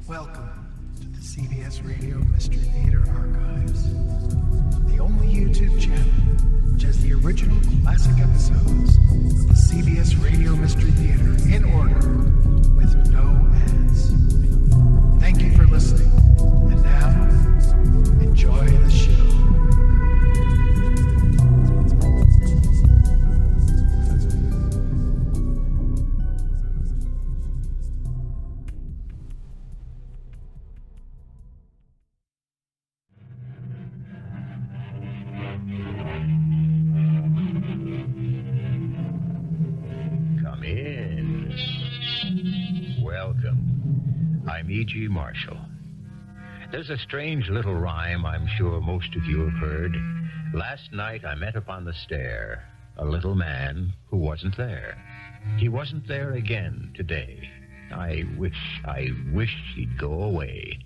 Welcome to the CBS Radio Mystery Theater Archives, the only YouTube channel which has the original classic episodes of the CBS Radio Mystery Theater in order with no ads. Thank you for listening, and now, enjoy the show. I'm E.G. Marshall. There's a strange little rhyme I'm sure most of you have heard. Last night I met upon the stair a little man who wasn't there. He wasn't there again today. I wish he'd go away.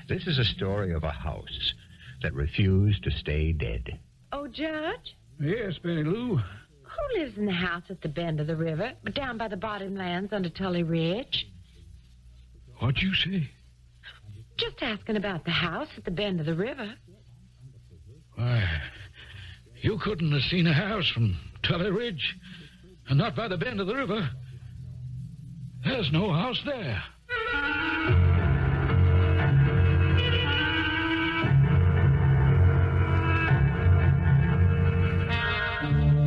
This is a story of a house that refused to stay dead. Oh, Judge? Yes, Benny Lou. Who lives in the house at the bend of the river, but down by the bottomlands under Tully Ridge? What'd you say? Just asking about the house at the bend of the river. Why, you couldn't have seen a house from Tully Ridge, and not by the bend of the river. There's no house there.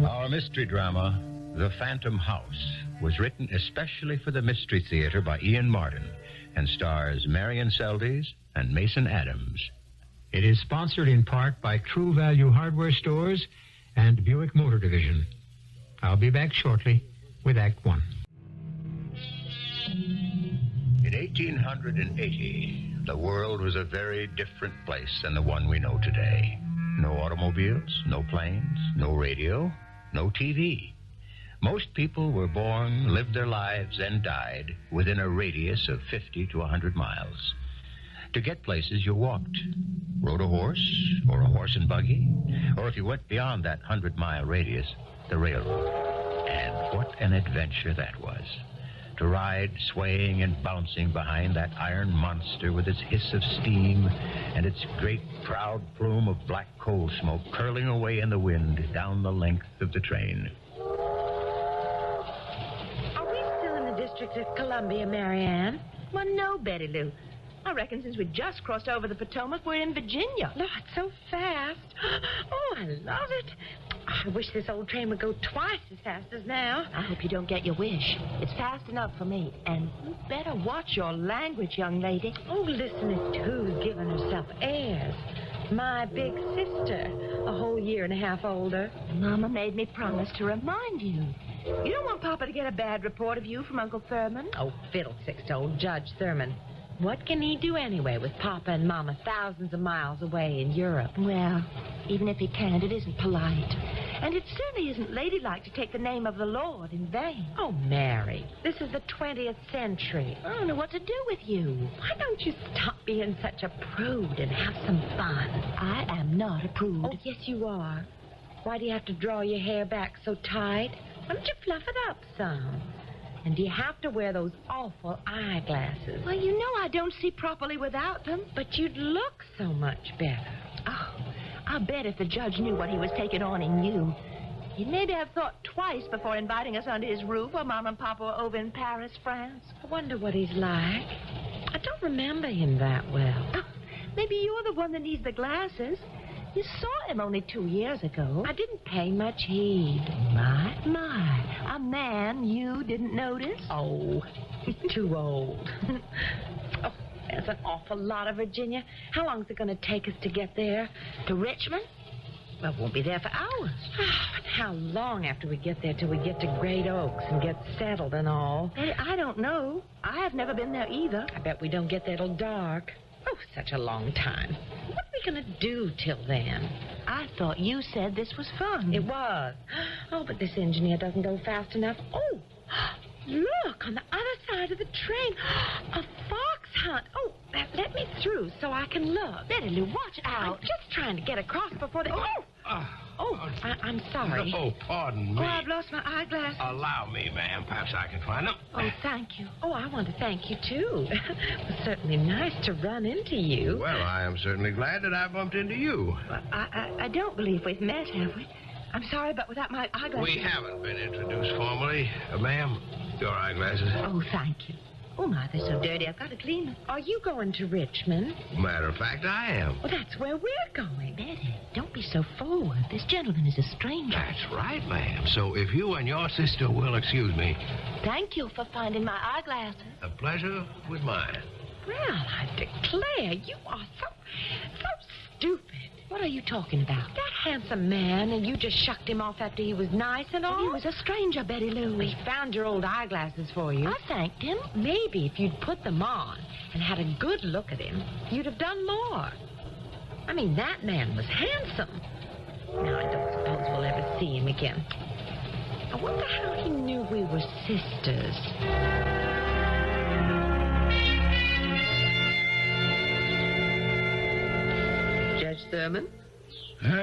Our mystery drama, The Phantom House, was written especially for the Mystery Theater by Ian Martin and stars Marian Seldes and Mason Adams. It is sponsored in part by True Value Hardware Stores and Buick Motor Division. I'll be back shortly with Act One. In 1880, the world was a very different place than the one we know today. No automobiles, no planes, no radio, no TV. Most people were born, lived their lives, and died within a radius of 50 to 100 miles. To get places, you walked, rode a horse, or a horse and buggy, or if you went beyond that 100-mile radius, the railroad. And what an adventure that was. To ride, swaying and bouncing behind that iron monster with its hiss of steam and its great proud plume of black coal smoke curling away in the wind down the length of the train. District of Columbia, Marian. Well, no, Betty Lou. I reckon since we just crossed over the Potomac, we're in Virginia. Lord, so fast. Oh, I love it. I wish this old train would go twice as fast as now. I hope you don't get your wish. It's fast enough for me. And you better watch your language, young lady. Oh, listen at who's giving herself airs. My big sister, a whole year and a half older. Mama made me promise to remind you. You don't want Papa to get a bad report of you from Uncle Thurman? Oh, fiddlesticks to old Judge Thurman. What can he do anyway with Papa and Mama thousands of miles away in Europe? Well, even if he can't, it isn't polite. And it certainly isn't ladylike to take the name of the Lord in vain. Oh, Mary, this is the 20th century. I don't know what to do with you. Why don't you stop being such a prude and have some fun? I am not a prude. Oh, yes, you are. Why do you have to draw your hair back so tight? Why don't you fluff it up some? And do you have to wear those awful eyeglasses? Well, you know I don't see properly without them. But you'd look so much better. Oh, I'll bet if the judge knew what he was taking on in you, he'd maybe have thought twice before inviting us under his roof while Mom and Papa were over in Paris, France. I wonder what he's like. I don't remember him that well. Oh, maybe you're the one that needs the glasses. You saw him only 2 years ago. I didn't pay much heed. My. A man you didn't notice? Oh, too old. Oh, there's an awful lot of Virginia. How long is it going to take us to get there? To Richmond? Well, won't be there for hours. And how long after we get there till we get to Great Oaks and get settled and all? Hey, I don't know. I have never been there either. I bet we don't get there till dark. Oh, such a long time. What are we going to do till then? I thought you said this was fun. It was. Oh, but this engineer doesn't go fast enough. Oh, look, on the other side of the train. A fox hunt. Oh, let me through so I can look. Betty Lou, watch out. I'm just trying to get across before they... Oh! I'm sorry. No, pardon me. Oh, I've lost my eyeglasses. Allow me, ma'am. Perhaps I can find them. Oh, thank you. Oh, I want to thank you, too. It was certainly nice to run into you. Well, I am certainly glad that I bumped into you. Well, I don't believe we've met, have we? I'm sorry, but without my eyeglasses... We haven't been introduced formally. Ma'am, your eyeglasses. Oh, thank you. Oh, my, they're so dirty. I've got to clean them. Are you going to Richmond? Matter of fact, I am. Well, that's where we're going. Betty, don't be so forward. This gentleman is a stranger. That's right, ma'am. So if you and your sister will excuse me, Thank you for finding my eyeglasses. the pleasure was mine. Well, I declare, you are so stupid. What are you talking about? That handsome man, and you just shucked him off after he was nice and all? He was a stranger, Betty Lou. We found your old eyeglasses for you. I thanked him. Maybe if you'd put them on and had a good look at him, you'd have done more. I mean, that man was handsome. Now, I don't suppose we'll ever see him again. I wonder how he knew we were sisters. Judge Thurman,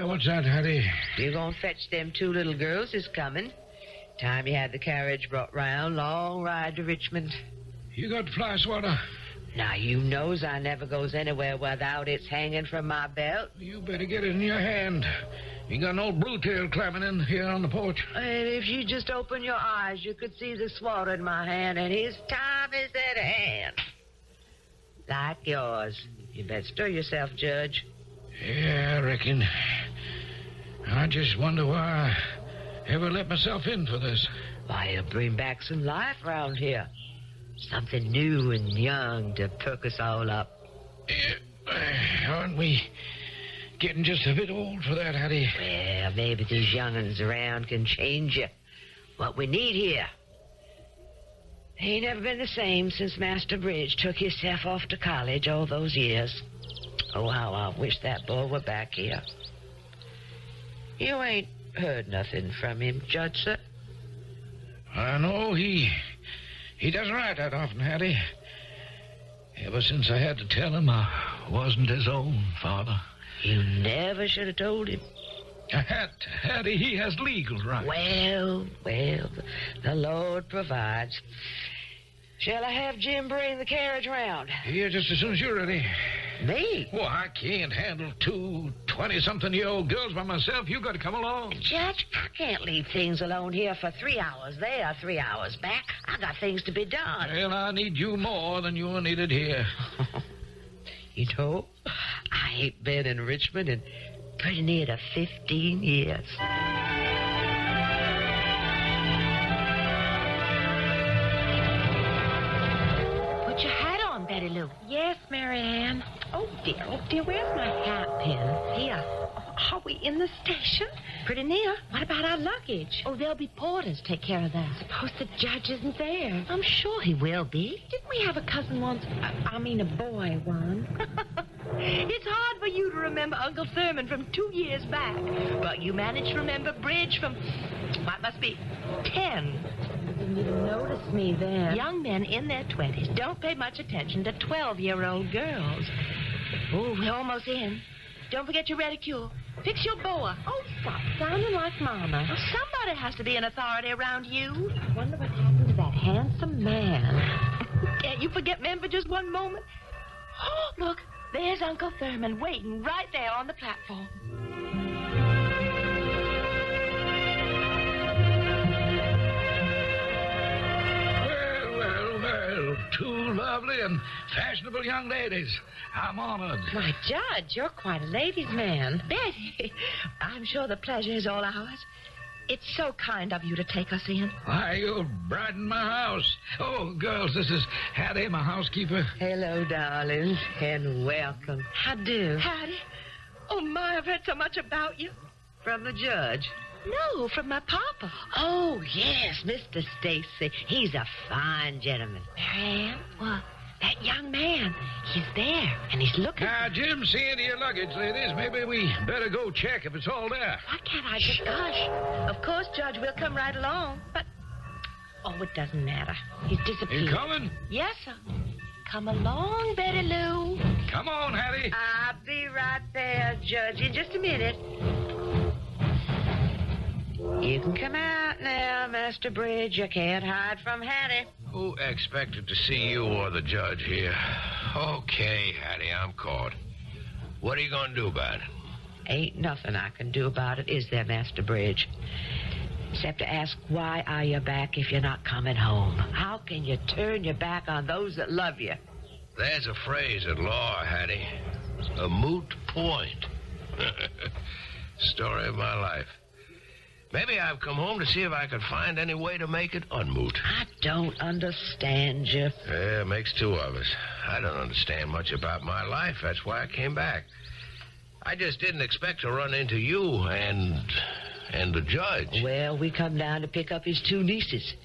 What's that, Hattie? you gonna fetch them two little girls is coming. Time you had the carriage brought round, long ride to Richmond. You got fly swatter? Now, you knows I never goes anywhere without it's hanging from my belt. You better get it in your hand. You got an old blue tail climbing in here on the porch. And if you just open your eyes, you could see the swatter in my hand, and his time is at hand. Like yours. You better stir yourself, Judge. Yeah, I reckon. I just wonder why I ever let myself in for this. Why, you bring back some life round here. Something new and young to perk us all up. Aren't we getting just a bit old for that, Hattie? Well, maybe these young'uns around can change you. What we need here. Ain't never been the same since Master Bridge took himself off to college all those years. Oh, how I wish that boy were back here. You ain't heard nothing from him, Judge, sir? I know he doesn't write that often, Hattie. Ever since I had to tell him I wasn't his own father. You never should have told him. Hattie, he has legal rights. Well, the Lord provides. Shall I have Jim bring the carriage round? Here, just as soon as you're ready. Me? Well, I can't handle two 20-something-year-old girls by myself. You got to come along. Judge, I can't leave things alone here for 3 hours there, 3 hours back. I got things to be done. Well, I need you more than you're needed here. You know, I ain't been in Richmond in pretty near to 15 years. Put your hat on, Betty Lou. Yes, Marian. Oh, dear, where's my hat pin? Here. Are we in the station? Pretty near. What about our luggage? Oh, there'll be porters take care of that. Suppose the judge isn't there. I'm sure he will be. Didn't we have a cousin once? I mean, a boy one. It's hard for you to remember Uncle Thurman from 2 years back, but you managed to remember Bridge from, what must be, 10. Didn't even notice me then. Young men in their 20s don't pay much attention to 12-year-old girls. Oh, we're almost in. Don't forget your reticule. Fix your boa. Oh, stop sounding like Mama. Well, somebody has to be an authority around you. I wonder what happened to that handsome man. Can't you forget men for just one moment? Oh, look, there's Uncle Thurman waiting right there on the platform. Well, two lovely and fashionable young ladies. I'm honored. My Judge, you're quite a ladies' man. Betty, I'm sure the pleasure is all ours. It's so kind of you to take us in. Why, you'll brighten my house. Oh, girls, this is Hattie, my housekeeper. Hello, darlings, and welcome. How do? Hattie, oh, my, I've heard so much about you. From the judge. No, from my papa. Oh, yes, Mr. Stacy. He's a fine gentleman. Marianne? What? That young man. He's there, and he's looking. Now, Jim, see into your luggage, ladies. Maybe we better go check if it's all there. Why can't I just... Gosh, of course, Judge, we'll come right along. But, Oh, it doesn't matter. He's disappeared. You coming? yes, sir. Come along, Betty Lou. Come on, Hattie. I'll be right there, Judge, in just a minute. You can come out now, Master Bridge. You can't hide from Hattie. Who expected to see you or the judge here? Okay, Hattie, I'm caught. What are you going to do about it? Ain't nothing I can do about it, is there, Master Bridge? Except to ask, why are you back if you're not coming home? How can you turn your back on those that love you? There's a phrase at law, Hattie. A moot point. Story of my life. Maybe I've come home to see if I could find any way to make it unmoot. I don't understand you. Yeah, it makes two of us. I don't understand much about my life. That's why I came back. I just didn't expect to run into you and the judge. Well, we come down to pick up his two nieces.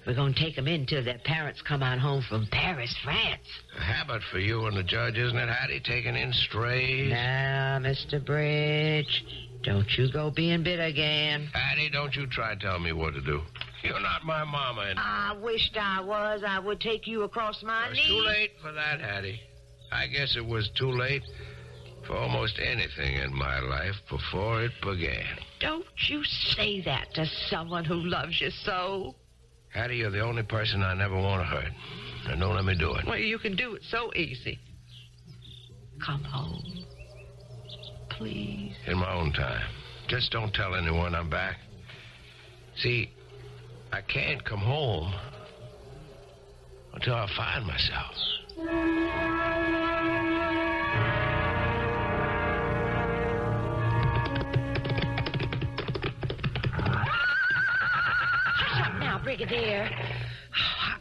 We're going to take them in till their parents come on home from Paris, France. A habit for you and the judge, isn't it, Hattie? Taking in strays? Now, Mr. Bridge, don't you go being bitter again. Hattie, don't you try to tell me what to do. You're not my mama, and I wished I was. I would take you across my it's knees. too late for that, Hattie. I guess it was too late for almost anything in my life before it began. Don't you say that to someone who loves you so. Hattie, you're the only person I never want to hurt. And don't let me do it. Well, you can do it so easy. Come home. Please. In my own time. Just don't tell anyone I'm back. See, I can't come home until I find myself. Hush up now, Brigadier.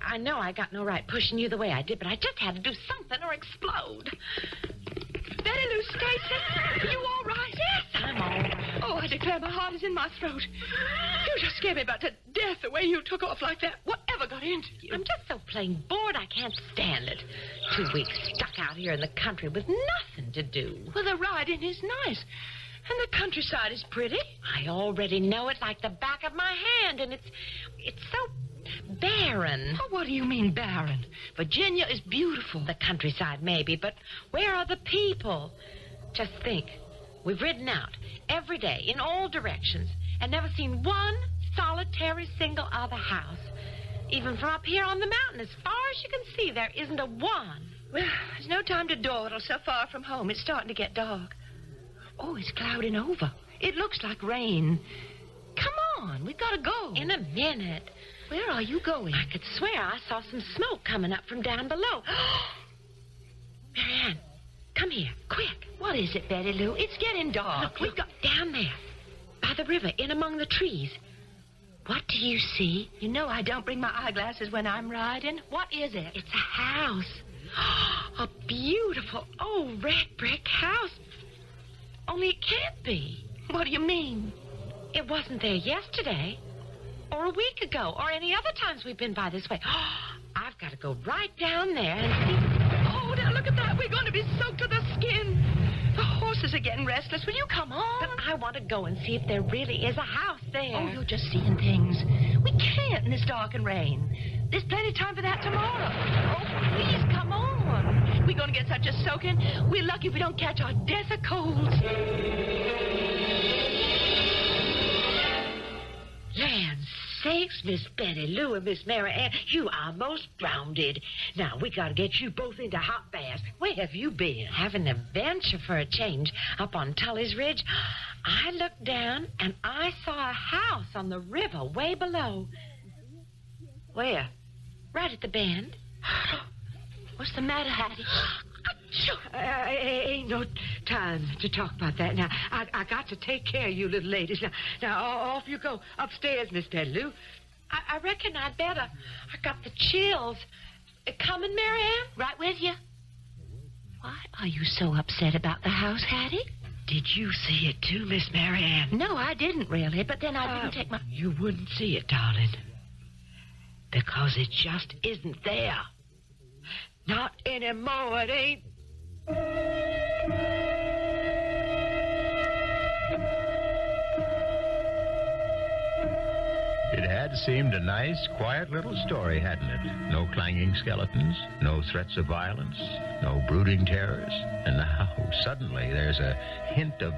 I know I got no right pushing you the way I did, but I just had to do something or explode. Betty Lou Stacy, you all right? Yes, I'm all right. Oh, I declare my heart is in my throat. You just scared me about to death the way you took off like that. Whatever got into you? I'm just so plain bored I can't stand it. 2 weeks stuck out here in the country with nothing to do. Well, the riding is nice. And the countryside is pretty. I already know it like the back of my hand, and it's so barren. Oh, what do you mean, barren? Virginia is beautiful. The countryside, maybe, but where are the people? Just think. We've ridden out every day in all directions and never seen one solitary single other house. Even from up here on the mountain, as far as you can see, there isn't a one. Well, there's no time to dawdle so far from home. It's starting to get dark. Oh, it's clouding over. It looks like rain. Come on, we've got to go. In a minute. Where are you going? I could swear I saw some smoke coming up from down below. Marian, come here, quick. What is it, Betty Lou? It's getting dark. Look, we've got down there, by the river, in among the trees. What do you see? You know I don't bring my eyeglasses when I'm riding. What is it? It's a house. A beautiful old red brick house. Only it can't be. What do you mean? It wasn't there yesterday, or a week ago, or any other times we've been by this way. I've got to go right down there and see. Oh, now look at that. We're going to be soaked to the skin. The horses are getting restless. Will you come on? But I want to go and see if there really is a house there. Oh, you're just seeing things. We can't in this dark and rain. There's plenty of time for that tomorrow. Oh, please, come on. We're going to get such a soaking. We're lucky if we don't catch our death of colds. Land sakes, Miss Betty Lou and Miss Marian, you are most grounded. Now, we got to get you both into hot baths. Where have you been? Having an adventure for a change up on Tully's Ridge. I looked down, and I saw a house on the river way below. Where? Right at the bend. What's the matter, Hattie? Ain't no time to talk about that. Now, I got to take care of you little ladies. Now, off you go. Upstairs, Miss Betty Lou. I reckon I'd better. I got the chills. Coming, Marian? Right with you. Why are you so upset about the house, Hattie? Did you see it too, Miss Marian? No, I didn't really, but then I didn't take my... You wouldn't see it, darling. Because it just isn't there. Not anymore, it ain't. It had seemed a nice, quiet little story, hadn't it? No clanging skeletons, no threats of violence, no brooding terrors. And now, suddenly, there's a hint of,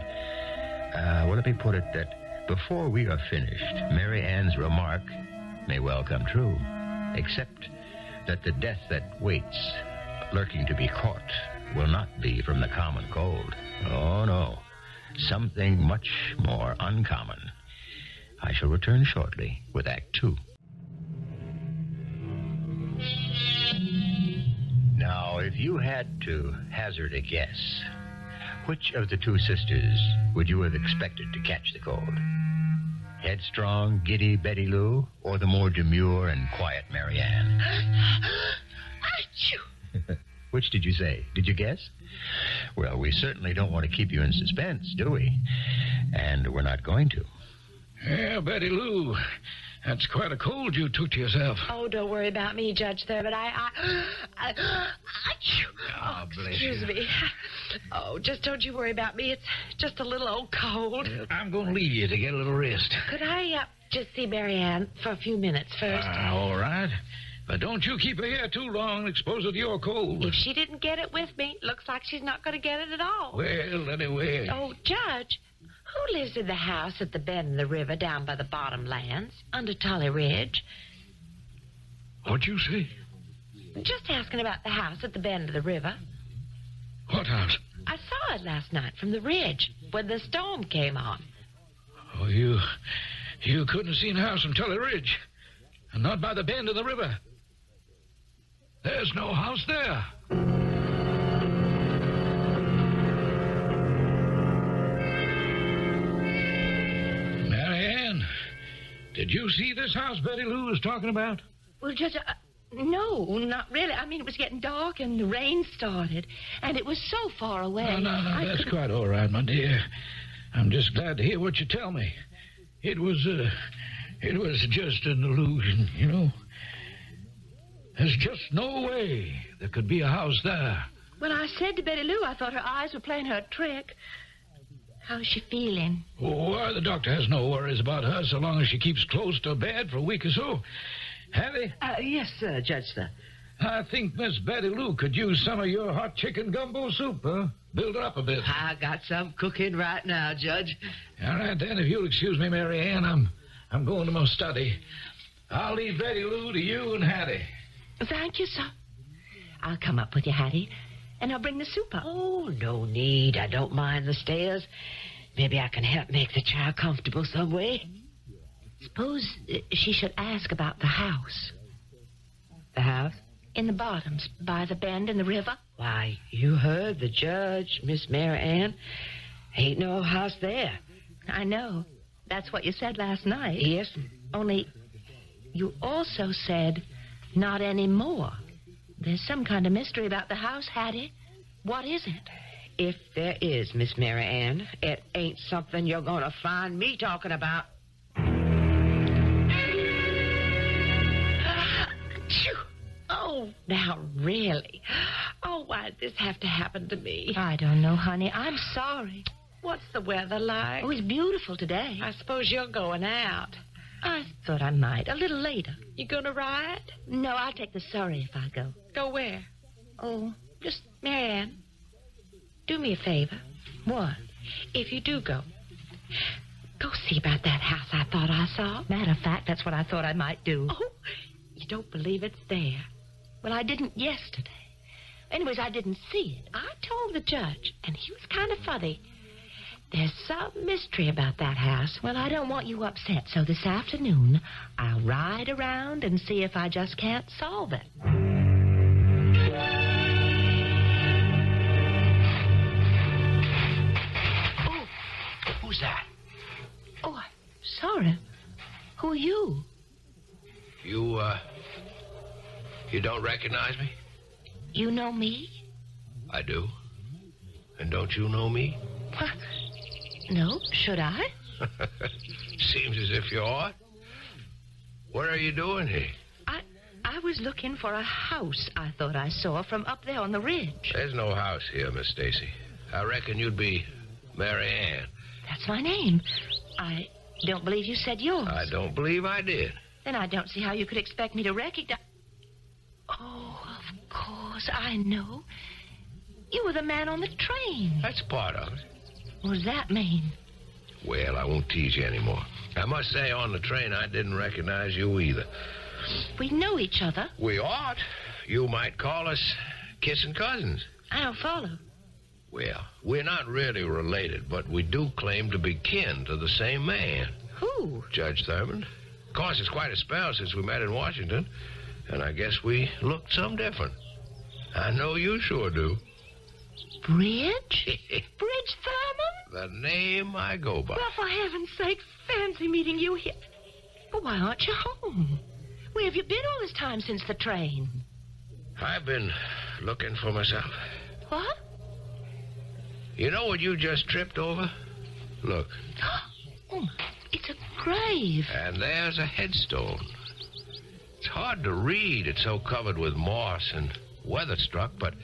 let me put it, that before we are finished, Marian's remark may well come true, except that the death that waits, lurking to be caught, will not be from the common cold. Oh, no. Something much more uncommon. I shall return shortly with Act Two. Now, if you had to hazard a guess, which of the two sisters would you have expected to catch the cold? Headstrong, giddy Betty Lou, or the more demure and quiet Marian? Achoo! Which did you say? Did you guess? Well, we certainly don't want to keep you in suspense, do we? And we're not going to. Yeah, Betty Lou, that's quite a cold you took to yourself. Oh, don't worry about me, Judge Thurman. Excuse me. Oh, just don't you worry about me. It's just a little old cold. I'm going to leave you to get a little rest. Could I just see Marianne for a few minutes first? All right. But don't you keep her here too long and expose her to your cold. If she didn't get it with me, looks like she's not going to get it at all. Well, anyway. Oh, Judge, who lives in the house at the bend of the river down by the bottomlands, under Tully Ridge? What'd you say? Just asking about the house at the bend of the river. What house? I saw it last night from the ridge when the storm came on. Oh, you couldn't have seen a house from Tully Ridge. And not by the bend of the river. There's no house there. Marianne, did you see this house Betty Lou was talking about? Well, Judge, no, not really. I mean, it was getting dark and the rain started, and it was so far away. No, that's quite all right, my dear. I'm just glad to hear what you tell me. It was just an illusion, you know. There's just no way there could be a house there. Well, I said to Betty Lou I thought her eyes were playing her a trick. How's she feeling? Oh, well, the doctor has no worries about her so long as she keeps close to bed for a week or so. Hattie? Yes, sir, Judge, sir. I think Miss Betty Lou could use some of your hot chicken gumbo soup, huh? Build her up a bit. I got some cooking right now, Judge. All right, then, if you'll excuse me, Marianne, I'm going to my study. I'll leave Betty Lou to you and Hattie. Thank you, sir. I'll come up with you, Hattie, and I'll bring the soup up. Oh, no need. I don't mind the stairs. Maybe I can help make the child comfortable some way. Suppose she should ask about the house. The house? In the bottoms, by the bend in the river. Why, you heard the judge, Miss Marian. Ain't no house there. I know. That's what you said last night. Yes. Only, you also said, not anymore. There's some kind of mystery about the house, Hattie. What is it? If there is, Miss Marian, it ain't something you're going to find me talking about. Oh, now, really? Oh, why'd this have to happen to me? I don't know, honey. I'm sorry. What's the weather like? Oh, it's beautiful today. I suppose you're going out. I thought I might. A little later. You gonna ride? No, I'll take the Surrey if I go. Go where? Oh, just... Marian, do me a favor. What? If you do go see about that house I thought I saw. Matter of fact, that's what I thought I might do. Oh, you don't believe it's there? Well, I didn't yesterday. Anyways, I didn't see it. I told the judge, and he was kind of funny. There's some mystery about that house. Well, I don't want you upset, so this afternoon I'll ride around and see if I just can't solve it. Oh, who's that? Oh, I'm sorry. Who are you? You don't recognize me? You know me? I do. And don't you know me? What? No, should I? Seems as if you ought. What are you doing here? I was looking for a house I thought I saw from up there on the ridge. There's no house here, Miss Stacy. I reckon you'd be Marianne. That's my name. I don't believe you said yours. I don't believe I did. Then I don't see how you could expect me to recognize... Oh, of course, I know. You were the man on the train. That's part of it. What does that mean? Well, I won't tease you anymore. I must say, on the train, I didn't recognize you either. We know each other. We ought. You might call us kissing cousins. I don't follow. Well, we're not really related, but we do claim to be kin to the same man. Who? Judge Thurman. Of course, it's quite a spell since we met in Washington, and I guess we looked some different. I know you sure do. Bridge? Bridge Thurman? The name I go by. Well, for heaven's sake, fancy meeting you here. But why aren't you home? Where have you been all this time since the train? I've been looking for myself. What? You know what you just tripped over? Look. Oh, it's a grave. And there's a headstone. It's hard to read. It's so covered with moss and weather-struck, but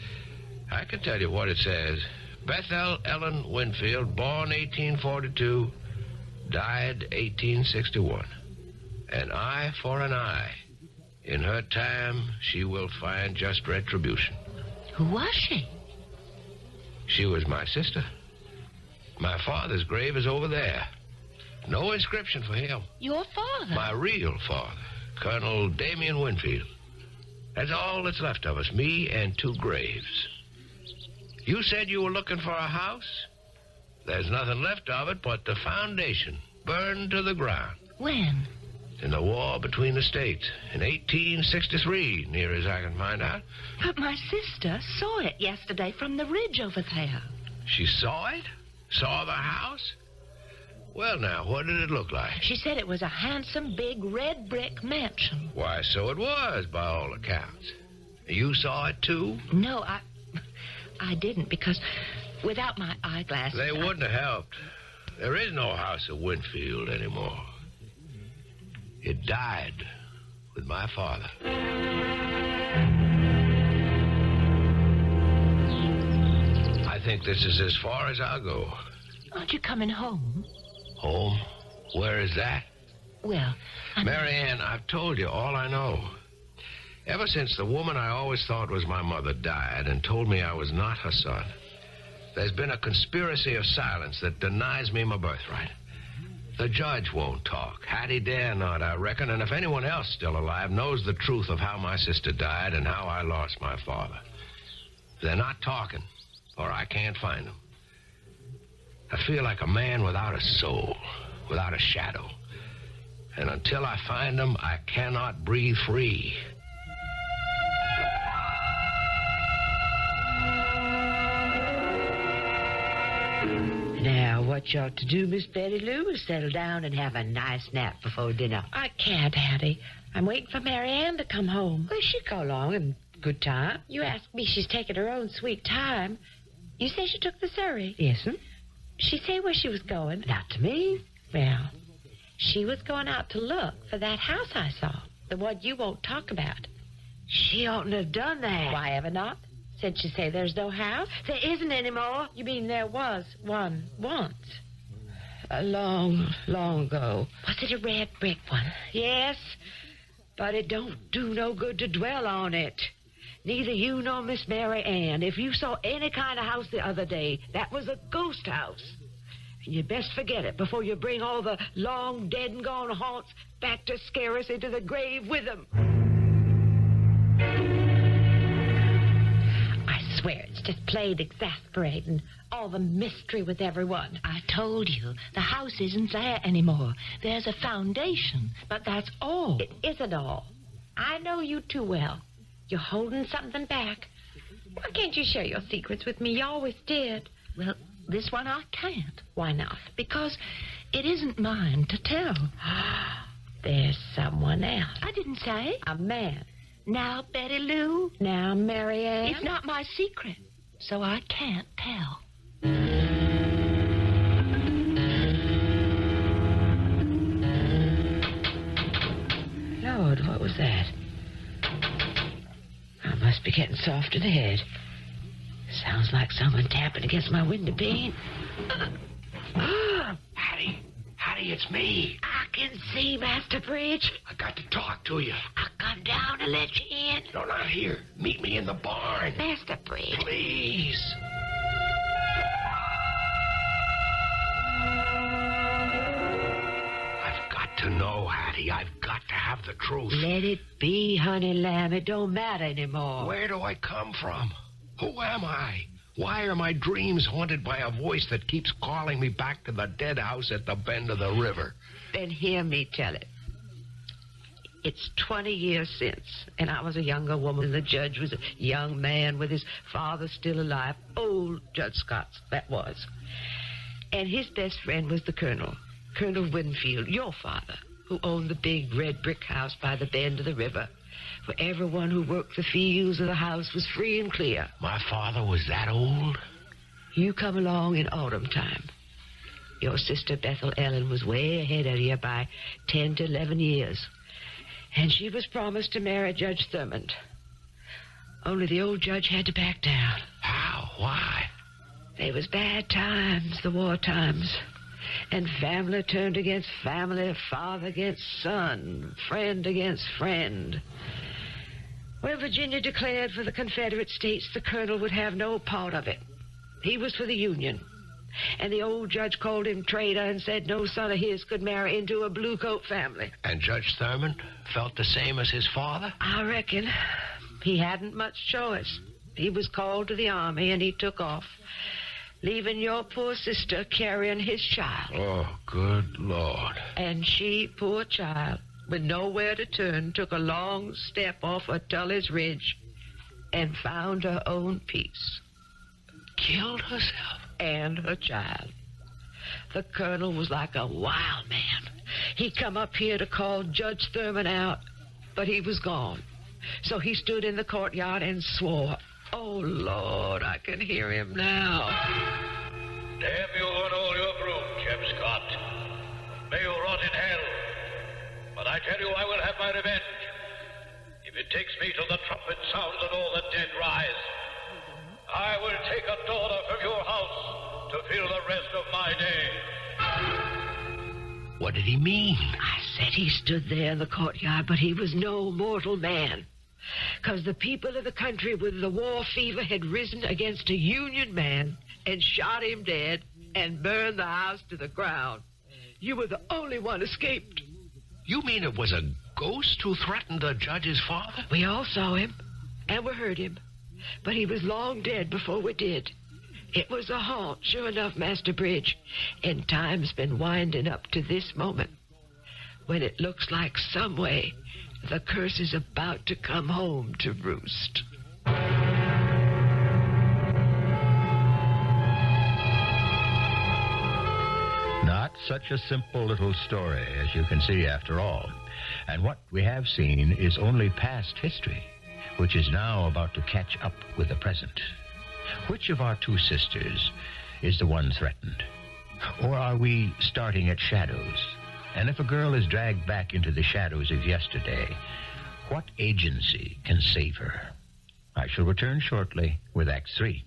I can tell you what it says. Bethel Ellen Winfield, born 1842, died 1861. An eye for an eye. In her time, she will find just retribution. Who was she? She was my sister. My father's grave is over there. No inscription for him. Your father? My real father, Colonel Damian Winfield. That's all that's left of us, me and 2 graves. You said you were looking for a house? There's nothing left of it but the foundation, burned to the ground. When? In the war between the states, in 1863, near as I can find out. But my sister saw it yesterday from the ridge over there. She saw it? Saw the house? Well, now, what did it look like? She said it was a handsome, big, red brick mansion. Why, so it was, by all accounts. You saw it, too? No, I didn't, because without my eyeglasses... They wouldn't have helped. There is no house of Winfield anymore. It died with my father. I think this is as far as I'll go. Aren't you coming home? Home? Where is that? Well, Marian, I've told you all I know. Ever since the woman I always thought was my mother died and told me I was not her son, there's been a conspiracy of silence that denies me my birthright. The judge won't talk. Hattie dare not, I reckon, and if anyone else still alive knows the truth of how my sister died and how I lost my father. They're not talking, or I can't find them. I feel like a man without a soul, without a shadow. And until I find them, I cannot breathe free. Now, what you ought to do, Miss Betty Lou, is settle down and have a nice nap before dinner. I can't, Hattie. I'm waiting for Marian to come home. Well, she'll go along in good time. You asked me she's taking her own sweet time. You say she took the Surrey. Yes'm. She say where she was going? Not to me. Well, she was going out to look for that house I saw, the one you won't talk about. She oughtn't to have done that. Why ever not? Said she say there's no house? There isn't anymore. You mean there was one once? A long, long ago. Was it a red brick one? Yes, but it don't do no good to dwell on it. Neither you nor Miss Marian. If you saw any kind of house the other day, that was a ghost house. And you'd best forget it before you bring all the long dead and gone haunts back to scare us into the grave with them. I swear it's just plain exasperating. All the mystery with everyone. I told you, the house isn't there anymore. There's a foundation, but that's all. It isn't all. I know you too well. You're holding something back. Why can't you share your secrets with me? You always did. Well, this one I can't. Why not? Because it isn't mine to tell. There's someone else. I didn't say. A man. Now, Betty Lou. Now, Marian. It's not my secret, so I can't tell. Lord, what was that? I must be getting soft in the head. Sounds like someone tapping against my window pane. Hattie, it's me. I can see, Master Bridge. I got to talk to you. I'll come down and let you in. No, not here. Meet me in the barn. Master Bridge. Please. No, Hattie, I've got to have the truth. Let it be, honey lamb. It don't matter anymore. Where do I come from? Who am I? Why are my dreams haunted by a voice that keeps calling me back to the dead house at the bend of the river? Then hear me tell it. It's 20 years since, and I was a younger woman. The judge was a young man with his father still alive. Old Judge Scott, that was. And his best friend was the Colonel, Colonel Winfield, your father, who owned the big red brick house by the bend of the river, where everyone who worked the fields of the house was free and clear. My father was that old? You come along in autumn time. Your sister Bethel Ellen was way ahead of you by 10 to 11 years. And she was promised to marry Judge Thurmond. Only the old judge had to back down. How? Why? They was bad times, the war times. And family turned against family, father against son, friend against friend. When Virginia declared for the Confederate States, the colonel would have no part of it. He was for the Union. And the old judge called him traitor and said no son of his could marry into a blue coat family. And Judge Thurmond felt the same as his father? I reckon. He hadn't much choice. He was called to the army and he took off, leaving your poor sister carrying his child. Oh, good Lord. And she, poor child, with nowhere to turn, took a long step off of Tully's Ridge and found her own peace. Killed herself? And her child. The colonel was like a wild man. He come up here to call Judge Thurmond out, but he was gone. So he stood in the courtyard and swore. Oh, Lord, I can hear him now. Damn you and all your brood, Jeb Scott. May you rot in hell. But I tell you, I will have my revenge. If it takes me till the trumpet sounds and all the dead rise, I will take a daughter from your house to fill the rest of my day. What did he mean? I said he stood there in the courtyard, but he was no mortal man. 'Cause the people of the country with the war fever had risen against a Union man and shot him dead and burned the house to the ground. You were the only one escaped. You mean it was a ghost who threatened the judge's father? We all saw him, and we heard him. But he was long dead before we did. It was a haunt, sure enough, Master Bridge. And time's been winding up to this moment, when it looks like some way the curse is about to come home to roost. Not such a simple little story, as you can see, after all. And what we have seen is only past history, which is now about to catch up with the present. Which of our two sisters is the one threatened? Or are we starting at shadows? And if a girl is dragged back into the shadows of yesterday, what agency can save her? I shall return shortly with Act 3.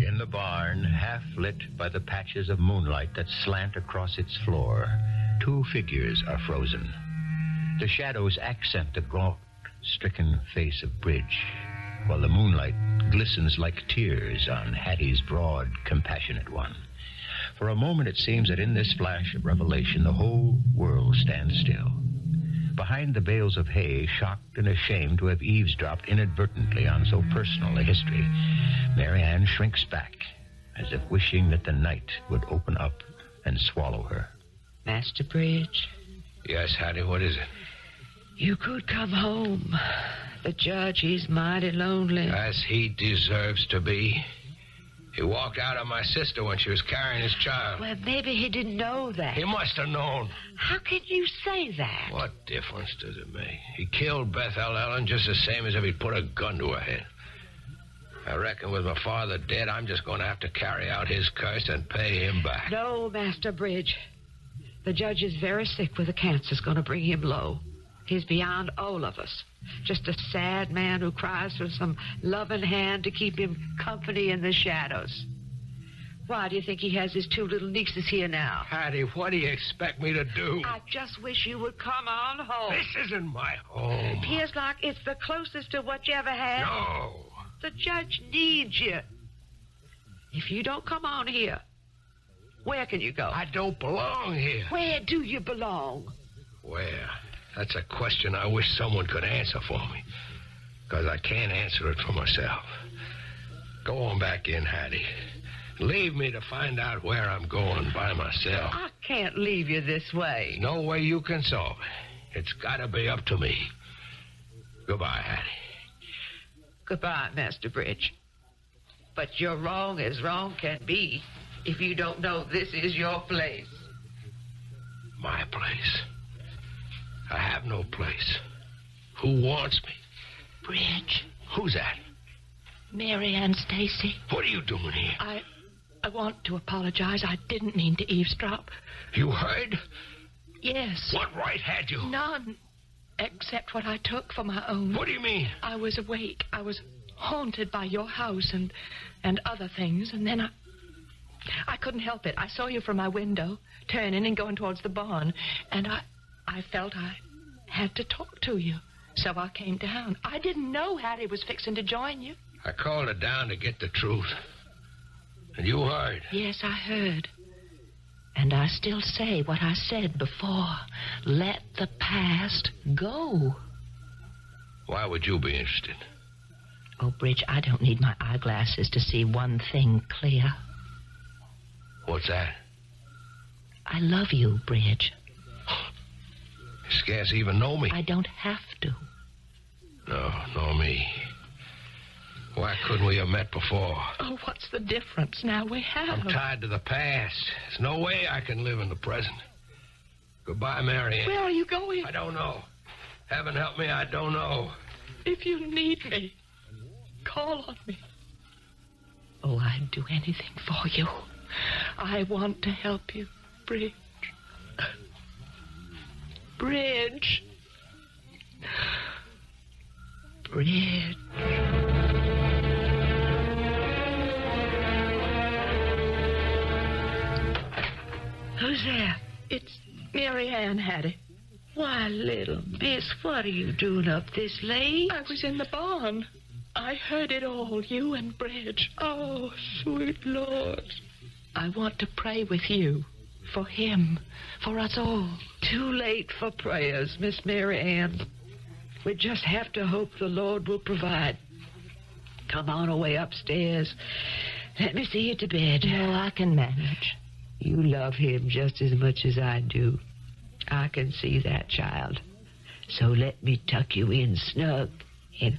In the barn, half lit by the patches of moonlight that slant across its floor, two figures are frozen. The shadows accent the gaunt, stricken face of Bridge, while the moonlight glistens like tears on Hattie's broad, compassionate one. For a moment it seems that in this flash of revelation the whole world stands still. Behind the bales of hay, shocked and ashamed to have eavesdropped inadvertently on so personal a history, Marian shrinks back, as if wishing that the night would open up and swallow her. Master Bridge? Yes, Hattie, what is it? You could come home. The judge, he's mighty lonely. As he deserves to be. He walked out on my sister when she was carrying his child. Well, maybe he didn't know that. He must have known. How can you say that? What difference does it make? He killed Bethel Ellen just the same as if he'd put a gun to her head. I reckon with my father dead, I'm just going to have to carry out his curse and pay him back. No, Master Bridge. The judge is very sick with a cancer's going to bring him low. He's beyond all of us. Just a sad man who cries for some loving hand to keep him company in the shadows. Why do you think he has his two little nieces here now? Hattie, what do you expect me to do? I just wish you would come on home. This isn't my home. Appears like it's the closest to what you ever had. No. The judge needs you. If you don't come on here, Where can you go? I don't belong here. Where do you belong? Where? That's a question I wish someone could answer for me. Because I can't answer it for myself. Go on back in, Hattie. Leave me to find out where I'm going by myself. I can't leave you this way. No way you can solve it. It's got to be up to me. Goodbye, Hattie. Goodbye, Master Bridge. But you're wrong as wrong can be if you don't know this is your place. My place? I have no place. Who wants me? Bridge. Who's that? Marian Stacy. What are you doing here? I want to apologize. I didn't mean to eavesdrop. You heard? Yes. What right had you? None. Except what I took for my own. What do you mean? I was awake. I was haunted by your house and other things, and then I couldn't help it. I saw you from my window, turning and going towards the barn, and I felt I had to talk to you. So I came down. I didn't know Hattie was fixing to join you. I called her down to get the truth. And you heard. Yes, I heard. And I still say what I said before. Let the past go. Why would you be interested? Oh, Bridge, I don't need my eyeglasses to see one thing clear. What's that? I love you, Bridge. You scarce even know me. I don't have to. No, nor me. Why couldn't we have met before? Oh, what's the difference now we have? I'm tied to the past. There's no way I can live in the present. Goodbye, Marian. Where are you going? I don't know. Heaven help me, I don't know. If you need me, call on me. Oh, I'd do anything for you. I want to help you, Bridge. Bridge. Bridge. Who's there? It's Marian, Hattie. Why, little miss, what are you doing up this late? I was in the barn. I heard it all, you and Bridge. Oh, sweet Lord. I want to pray with you. For him. For us all. Too late for prayers, Miss Marian. We just have to hope the Lord will provide. Come on away upstairs. Let me see you to bed. No, I can manage. You love him just as much as I do. I can see that, child. So let me tuck you in snug and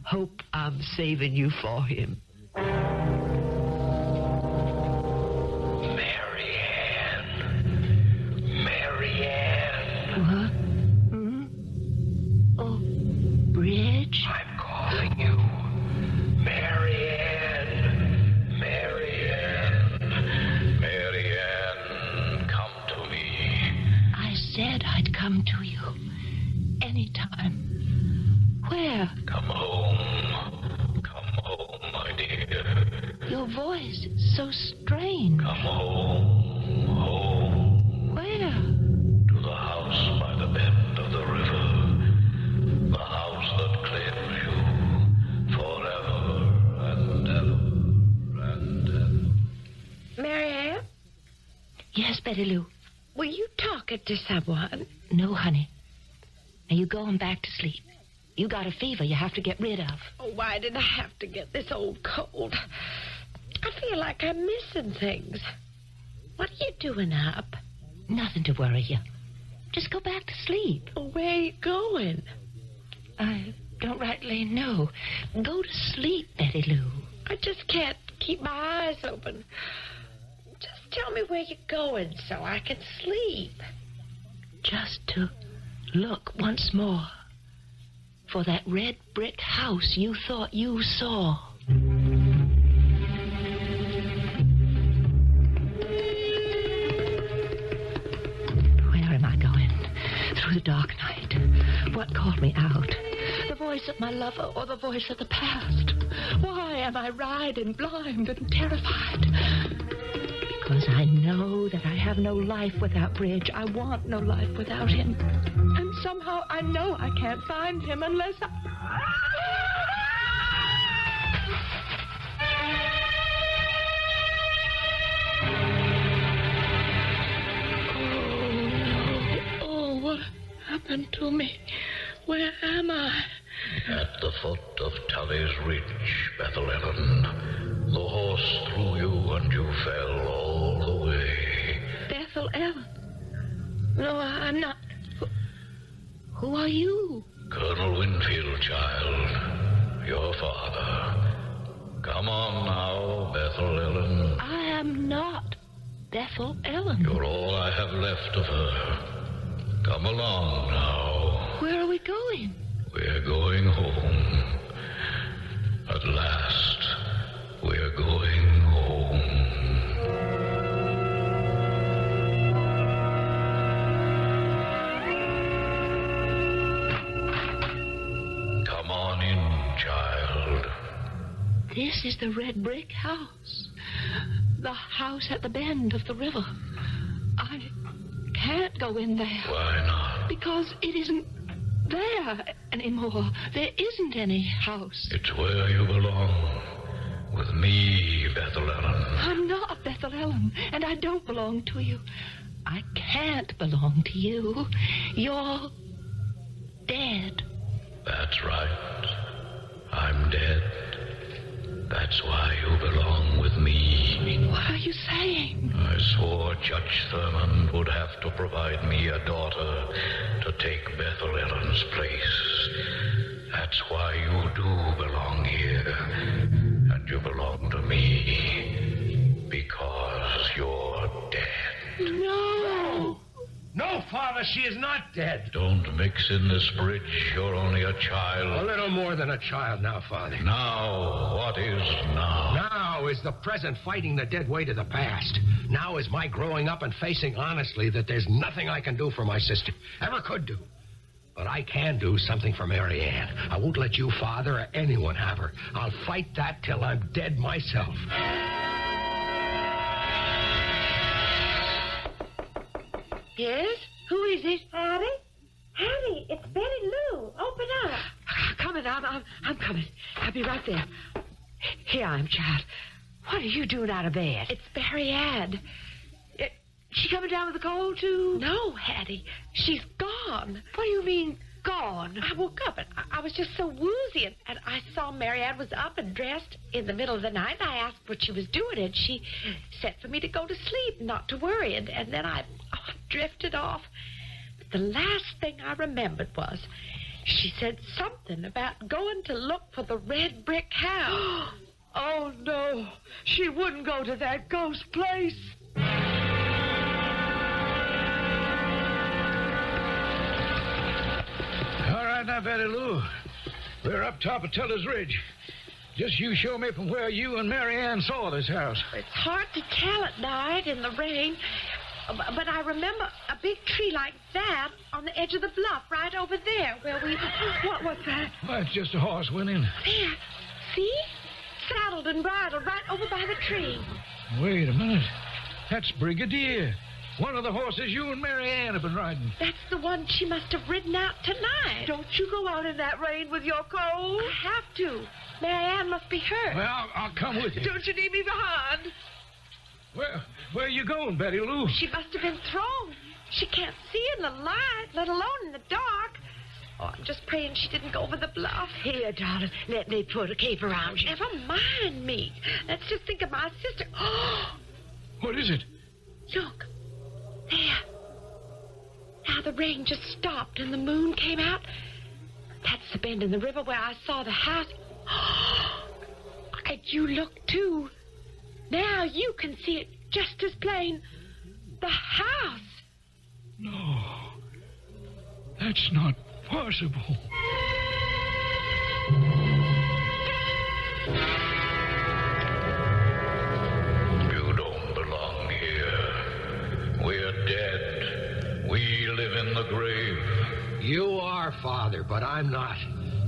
hope I'm saving you for him. What? Hmm? Oh, Bridge? I'm calling you. Marian. Marian. Marian, come to me. I said I'd come to you. Anytime. Where? Come home. Come home, my dear. Your voice is so strange. Come home. Home. Where? To the house by the bend of the river. The house that claims you forever and ever and ever. Marianne, Yes, Betty Lou. were you talking to someone? No, honey. Now you go on back to sleep. You got a fever you have to get rid of. Oh, why did I have to get this old cold? I feel like I'm missing things. What are you doing up? Nothing to worry you. Just go back to sleep. Oh, where are you going? I don't rightly know. Go to sleep, Betty Lou. I just can't keep my eyes open. Just tell me where you're going so I can sleep. Just to look once more for that red brick house you thought you saw. Where am I going? Through the dark night. What called me out? The voice of my lover or the voice of the past? Why am I riding blind and terrified? Because I know that I have no life without Bridge. I want no life without him. And somehow I know I can't find him unless I... happened to me? Where am I? At the foot of Tully's Ridge, Bethel-Ellen. The horse threw you and you fell all the way. Bethel-Ellen? No, I'm not. Who are you? Colonel Winfield, child. Your father. Come on now, Bethel-Ellen. I am not Bethel-Ellen. You're all I have left of her. Come along now. Where are we going? We're going home. At last, we're going home. Come on in, child. This is the red brick house. The house at the bend of the river. I can't go in there. Why not? Because it isn't there anymore. There isn't any house. It's where you belong. With me, Bethel-Ellen. I'm not Bethel-Ellen, and I don't belong to you. I can't belong to you. You're dead. That's right. I'm dead. That's why you belong with me. What are you saying? I swore Judge Thurmond would have to provide me a daughter to take Bethel-Ellen's place. That's why you do belong here. And you belong to me. Because you're dead. No. No, Father, she is not dead. Don't mix in this bridge. You're only a child. A little more than a child now, Father. Now, what is now? Now is the present fighting the dead weight of the past. Now is my growing up and facing honestly that there's nothing I can do for my sister. Ever could do. But I can do something for Marian. I won't let you, Father, or anyone have her. I'll fight that till I'm dead myself. Yes? Who is it? Hattie? Hattie, it's Betty Lou. Open up. Coming, I'm coming. I'll be right there. Here I am, child. What are you doing out of bed? It's Marian. She coming down with a cold, too? No, Hattie. She's gone. What do you mean, gone? I woke up and I was just so woozy, and I saw Marian was up and dressed in the middle of the night. And I asked what she was doing, and she said for me to go to sleep, not to worry. And then I drifted off. But the last thing I remembered was she said something about going to look for the red brick house. Oh, no. She wouldn't go to that ghost place. All right now, Betty Lou. We're up top of Tully's Ridge. Just you show me from where you and Marian saw this house. It's hard to tell at night in the rain, but I remember a big tree like that on the edge of the bluff right over there where we... What's that? Well, it's just a horse went in. There. See? Saddled and bridled right over by the tree. Wait a minute. That's Brigadier. One of the horses you and Marian have been riding. That's the one she must have ridden out tonight. Don't you go out in that rain with your cold. I have to. Marian must be hurt. Well, I'll come with you. Don't you leave me behind. Where are you going, Betty Lou? She must have been thrown. She can't see in the light, let alone in the dark. Oh, I'm just praying she didn't go over the bluff. Here, darling, let me put a cape around you. Never mind me. Let's just think of my sister. What is it? Look. There. Now the rain just stopped and the moon came out. That's the bend in the river where I saw the house. And you look, too. Now you can see it just as plain. The house. No. That's not possible. You don't belong here. We're dead. We live in the grave. You are, Father, but I'm not.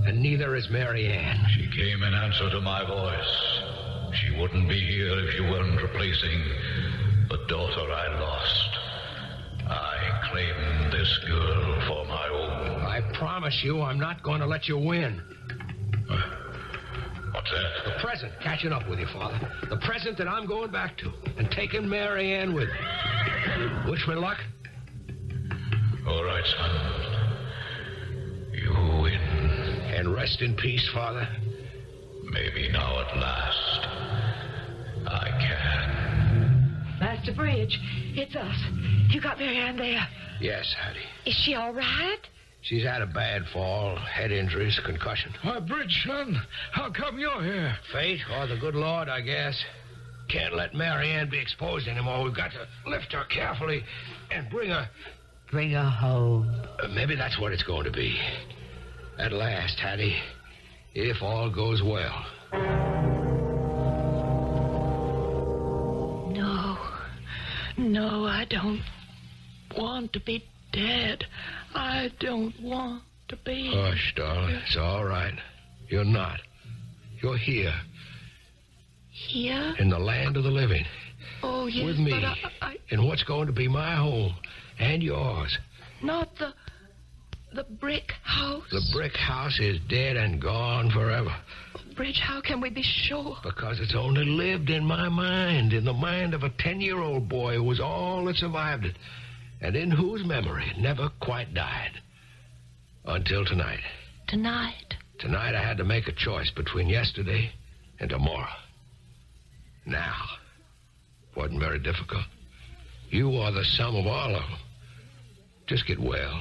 And neither is Marian. She came in answer to my voice. She wouldn't be here if you weren't replacing the daughter I lost. I claim this girl for my own. I promise you I'm not going to let you win. What's that? The present catching up with you, Father. The present that I'm going back to and taking Marian with me. Wish me luck? All right, son. rest in peace, Father? Maybe now at last I can. Master Bridge, it's us. You got Marian there? Yes, Hattie. Is she all right? She's had a bad fall, head injuries, concussion. Bridge, son, how come you're here? Fate, or the good Lord, I guess. Can't let Marian be exposed anymore. We've got to lift her carefully and bring her... Bring her home. Maybe that's what it's going to be. At last, Hattie, if all goes well. No, I don't want to be dead. I don't want to be... Hush, darling. It's all right. You're not. You're here. Here? In the land of the living. Oh, yes, with me. but I... In what's going to be my home and yours. Not the brick house? The brick house is dead and gone forever. Bridge, how can we be sure? Because it's only lived in my mind, in the mind of a 10-year-old boy who was all that survived it, and in whose memory it never quite died. Until tonight. Tonight? Tonight I had to make a choice between yesterday and tomorrow. Now, wasn't very difficult. You are the sum of all of them. Just get well,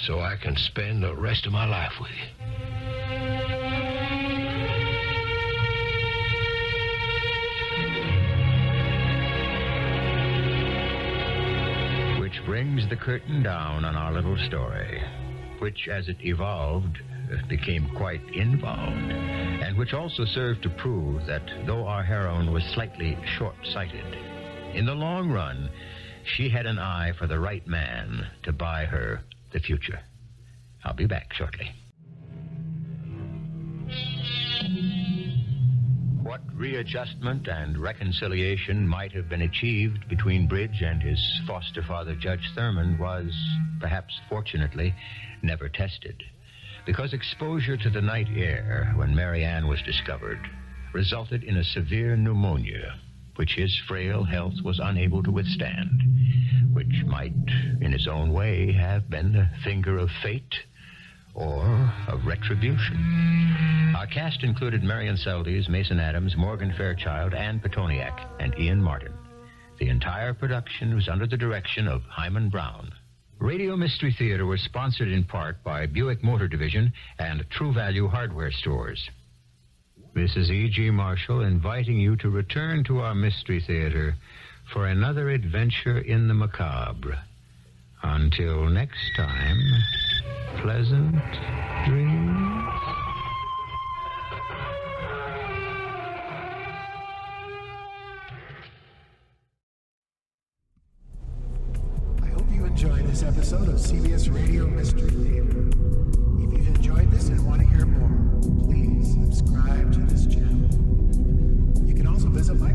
so I can spend the rest of my life with you. Brings the curtain down on our little story, which, as it evolved, became quite involved, and which also served to prove that though our heroine was slightly short-sighted, in the long run, she had an eye for the right man to buy her the future. I'll be back shortly. What readjustment and reconciliation might have been achieved between Bridge and his foster father, Judge Thurman, was, perhaps fortunately, never tested, because exposure to the night air when Marian was discovered resulted in a severe pneumonia, which his frail health was unable to withstand, which might, in its own way, have been the finger of fate or of retribution. Our cast included Marian Seldes, Mason Adams, Morgan Fairchild, Anne Pitoniak, and Ian Martin. The entire production was under the direction of Hyman Brown. Radio Mystery Theater was sponsored in part by Buick Motor Division and True Value Hardware Stores. This is E.G. Marshall inviting you to return to our Mystery Theater for another adventure in the macabre. Until next time, pleasant dreams. I hope you enjoyed this episode of CBS Radio Mystery Theater. If you've enjoyed this and want to hear more, please subscribe to this channel. You can also visit my